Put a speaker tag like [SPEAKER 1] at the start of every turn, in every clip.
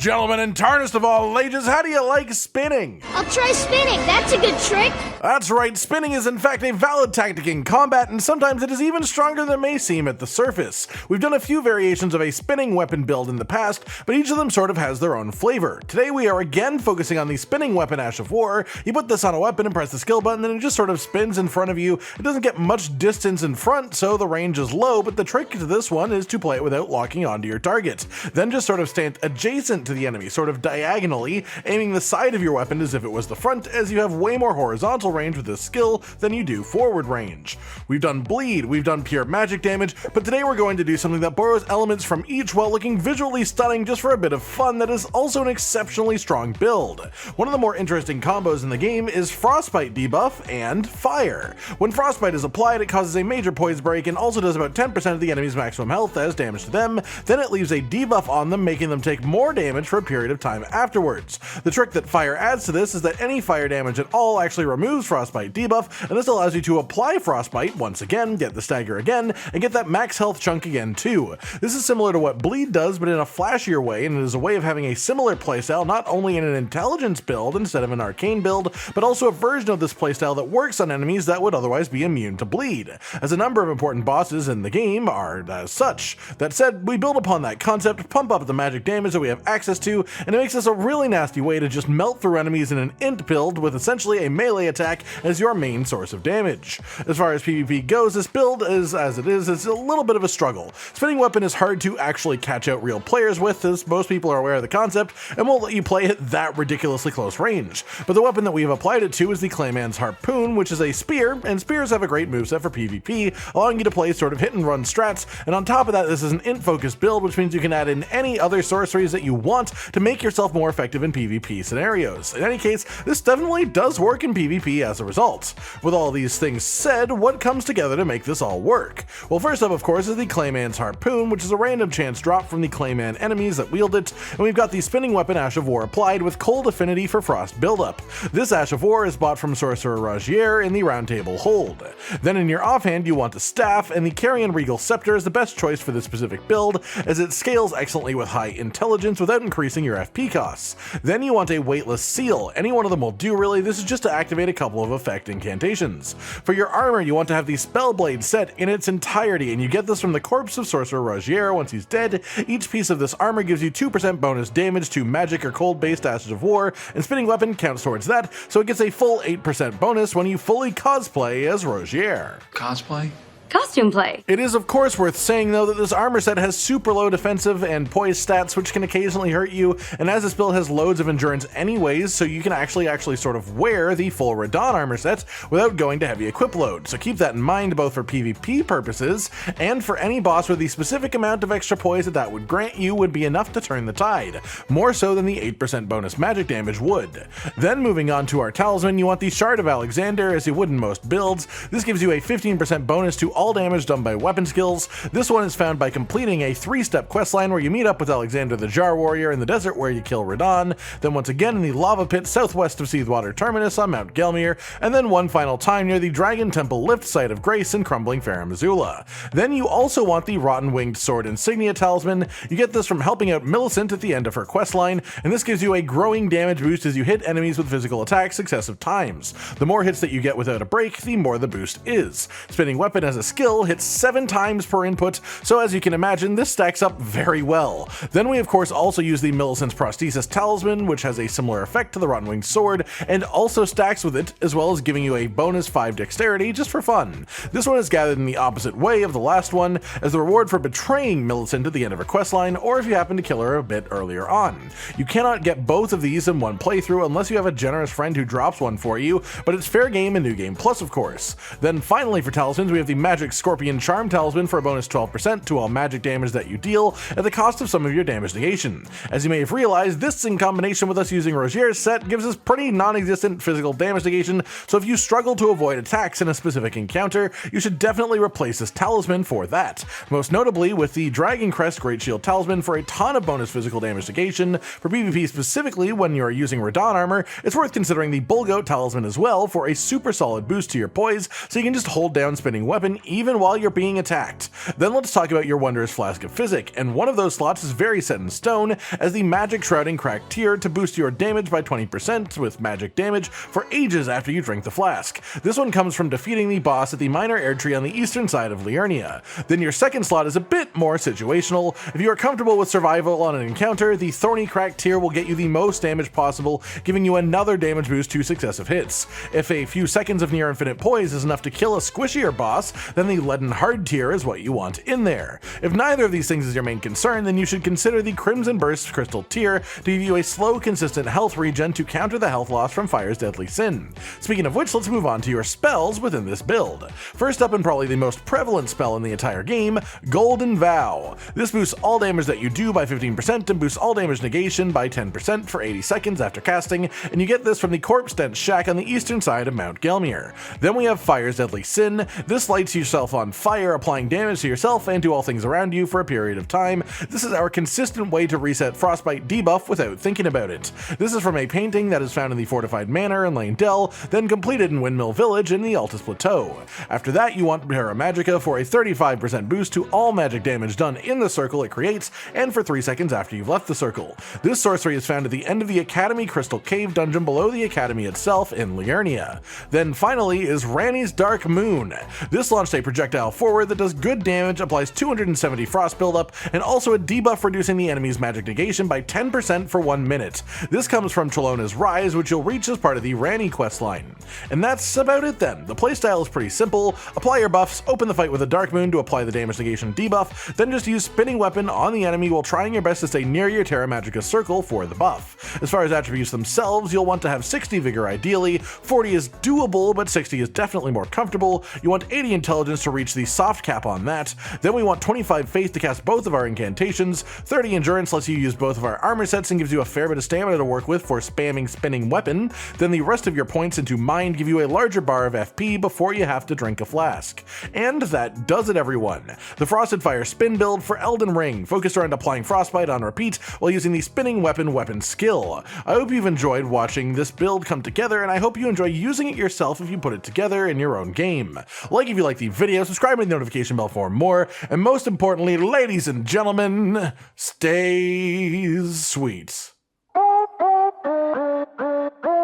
[SPEAKER 1] gentlemen, and tarnished of all ages, how do you like spinning?
[SPEAKER 2] I'll try spinning, that's a good trick.
[SPEAKER 1] That's right, spinning is in fact a valid tactic in combat, and sometimes it is even stronger than it may seem at the surface. We've done a few variations of a spinning weapon build in the past, but each of them sort of has their own flavor. Today we are again focusing on the spinning weapon Ash of War. You put this on a weapon and press the skill button, and it just sort of spins in front of you. It doesn't get much distance in front, so the range is low, but the trick to this one is to play it without locking onto your target. Then just sort of stand adjacent to the enemy, sort of diagonally, aiming the side of your weapon as if it was the front, as you have way more horizontal range with this skill than you do forward range. We've done bleed, we've done pure magic damage, but today we're going to do something that borrows elements from each while looking visually stunning just for a bit of fun that is also an exceptionally strong build. One of the more interesting combos in the game is Frostbite debuff and Fire. When Frostbite is applied, it causes a major poise break and also does about 10% of the enemy's maximum health as damage to them. Then it leaves a debuff on them, making them take more damage for a period of time afterwards. The trick that Fire adds to this is that any fire damage at all actually removes Frostbite debuff, and this allows you to apply Frostbite once again, get the stagger again, and get that max health chunk again too. This is similar to what Bleed does, but in a flashier way, and it is a way of having a similar playstyle not only in an intelligence build instead of an arcane build, but also a version of this playstyle that works on enemies that would otherwise be immune to bleed, as a number of important bosses in the game are as such. That said, we build upon that concept, pump up the magic damage that we have access to, and it makes this a really nasty way to just melt through enemies in an int build with essentially a melee attack as your main source of damage. As far as PvP goes, this build is, as it is, it's a little bit of a struggle. Spinning weapon is hard to actually catch out real players with, as most people are aware of the concept and won't let you play at that ridiculously close range. But the weapon that we have applied it to is the Claymans Harpoon, which is a spear, and spears have a great moveset for PvP, allowing you to play sort of hit and run strats, and on top of that, this is an int focused build, which means you can add in any other sorceries that you want to make yourself more effective in PvP scenarios. In any case, this definitely does work in PvP as a result. With all these things said, what comes together to make this all work? Well, first up, of course, is the Clayman's Harpoon, which is a random chance drop from the Clayman enemies that wield it, and we've got the spinning weapon Ash of War applied with cold affinity for frost buildup. This Ash of War is bought from Sorcerer Ragier in the Round Table Hold. Then in your offhand, you want the staff, and the Carrion Regal Scepter is the best choice for this specific build, as it scales excellently with high intelligence without increasing your FP costs. Then you want a weightless seal. Any one of them will do really, this is just to activate a couple of effect incantations. For your armor, you want to have the Spellblade set in its entirety, and you get this from the corpse of Sorcerer Ragier once he's dead. Each piece of this armor gives you 2% bonus damage to magic or cold based Ashes of War, and spinning weapon counts towards that, so it gets a full 8% bonus when you fully cosplay as Ragier.
[SPEAKER 3] Cosplay?
[SPEAKER 4] Costume play.
[SPEAKER 1] It is of course worth saying though that this armor set has super low defensive and poise stats, which can occasionally hurt you, and as this build has loads of endurance anyways, so you can actually sort of wear the full Radon armor set without going to heavy equip load. So keep that in mind both for PvP purposes and for any boss where the specific amount of extra poise that would grant you would be enough to turn the tide, more so than the 8% bonus magic damage would. Then moving on to our talisman, you want the Shard of Alexander, as you would in most builds. This gives you a 15% bonus to all damage done by weapon skills. This one is found by completing a 3-step questline where you meet up with Alexander the Jar Warrior in the desert where you kill Radon, then once again in the lava pit southwest of Seathwater Terminus on Mount Gelmir, and then one final time near the Dragon Temple Lift Site of Grace in crumbling Farum Azula. Then you also want the Rotten Winged Sword Insignia Talisman. You get this from helping out Millicent at the end of her questline, and this gives you a growing damage boost as you hit enemies with physical attacks successive times. The more hits that you get without a break, the more the boost is. Spinning weapon as a skill hits 7 times per input, so as you can imagine, this stacks up very well. Then we of course also use the Millicent's Prosthesis Talisman, which has a similar effect to the Rotten Winged Sword, and also stacks with it, as well as giving you a bonus 5 dexterity just for fun. This one is gathered in the opposite way of the last one, as the reward for betraying Millicent at the end of her questline, or if you happen to kill her a bit earlier on. You cannot get both of these in one playthrough unless you have a generous friend who drops one for you, but it's fair game and New Game Plus of course. Then finally for talismans, we have the Magic Scorpion Charm Talisman for a bonus 12% to all magic damage that you deal at the cost of some of your damage negation. As you may have realized, this in combination with us using Rogier's set gives us pretty non-existent physical damage negation, so if you struggle to avoid attacks in a specific encounter, you should definitely replace this talisman for that. Most notably with the Dragon Crest Great Shield Talisman for a ton of bonus physical damage negation. For PvP specifically, when you are using Radon armor, it's worth considering the Bullgoat Talisman as well for a super solid boost to your poise, so you can just hold down spinning weapon even while you're being attacked. Then let's talk about your wondrous Flask of Physick, and one of those slots is very set in stone as the Magic Shrouding Cracked tier to boost your damage by 20% with magic damage for ages after you drink the flask. This one comes from defeating the boss at the minor Erdtree on the eastern side of Liurnia. Then your second slot is a bit more situational. If you are comfortable with survival on an encounter, the Thorny Cracked tier will get you the most damage possible, giving you another damage boost to successive hits. If a few seconds of near infinite poise is enough to kill a squishier boss, then the Leaden Hard tier is what you want in there. If neither of these things is your main concern, then you should consider the Crimson Burst Crystal tier to give you a slow, consistent health regen to counter the health loss from Fire's Deadly Sin. Speaking of which, let's move on to your spells within this build. First up, and probably the most prevalent spell in the entire game, Golden Vow. This boosts all damage that you do by 15% and boosts all damage negation by 10% for 80 seconds after casting, and you get this from the Corpse Stench Shack on the eastern side of Mount Gelmir. Then we have Fire's Deadly Sin. This lights yourself on fire, applying damage to yourself and to all things around you for a period of time. This is our consistent way to reset Frostbite debuff without thinking about it. This is from a painting that is found in the Fortified Manor in Lane Dell, then completed in Windmill Village in the Altus Plateau. After that, you want Terra Magica for a 35% boost to all magic damage done in the circle it creates, and for 3 seconds after you've left the circle. This sorcery is found at the end of the Academy Crystal Cave dungeon below the Academy itself in Liurnia. Then finally is Ranni's Dark Moon. This launched a projectile forward that does good damage, applies 270 frost buildup, and also a debuff reducing the enemy's magic negation by 10% for 1 minute. This comes from Tralona's Rise, which you'll reach as part of the Ranni questline. And that's about it then. The playstyle is pretty simple. Apply your buffs, open the fight with a Dark Moon to apply the damage negation debuff, then just use Spinning Weapon on the enemy while trying your best to stay near your Terra Magica circle for the buff. As far as attributes themselves, you'll want to have 60 Vigor ideally, 40 is doable, but 60 is definitely more comfortable. You want 80 Intelligence to reach the soft cap on that. Then we want 25 Faith to cast both of our incantations, 30 Endurance lets you use both of our armor sets and gives you a fair bit of stamina to work with for spamming Spinning Weapon. Then the rest of your points into Mind give you a larger bar of FP before you have to drink a flask. And that does it, everyone. The Frosted Fire spin build for Elden Ring, focused around applying Frostbite on repeat while using the Spinning Weapon skill. I hope you've enjoyed watching this build come together, and I hope you enjoy using it yourself if you put it together in your own game. Like if you like the video, subscribe and hit the notification bell for more, and most importantly, ladies and gentlemen, stay sweet.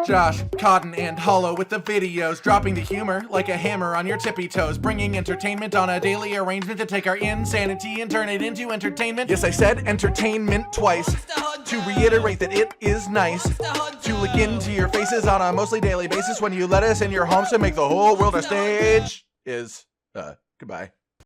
[SPEAKER 3] Josh, Cotton, and Hollow with the videos, dropping the humor like a hammer on your tippy toes, bringing entertainment on a daily arrangement to take our insanity and turn it into entertainment. Yes, I said entertainment twice, to reiterate that it is nice to look into your faces on a mostly daily basis when you let us in your homes to make the whole world a stage. Goodbye.